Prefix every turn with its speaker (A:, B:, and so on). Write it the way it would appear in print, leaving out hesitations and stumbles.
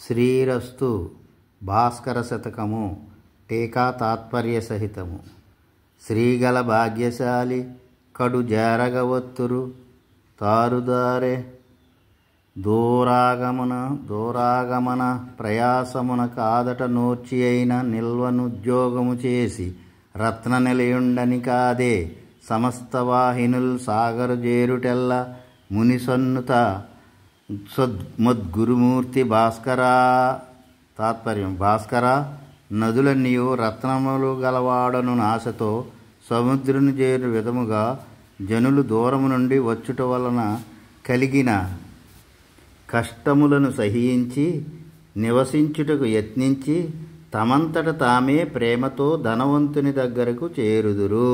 A: శ్రీరస్తు భాస్కర శతకము టీకా తాత్పర్య సహితము. శ్రీగల భాగ్యశాలి కడు జారగవత్తురు తారుదారే దూరాగమన ప్రయాసమున కాదట నూర్చి అయిన నిల్వనుద్యోగము చేసి రత్న నిలయుండని కాదే సమస్త వాహినుల్ సాగరు జేరుటెల్ల మునిసన్నుత మద్గురుమూర్తి భాస్కరా. తాత్పర్యం: భాస్కర, నదులన్నీయు రత్నములు గలవాడను నాశతో సముద్రుని చేరు విధముగా జనులు దూరము నుండి వచ్చుట వలన కలిగిన కష్టములను సహించి నివసించుటకు యత్నించి తమంతట తామే ప్రేమతో ధనవంతుని దగ్గరకు చేరుదురు.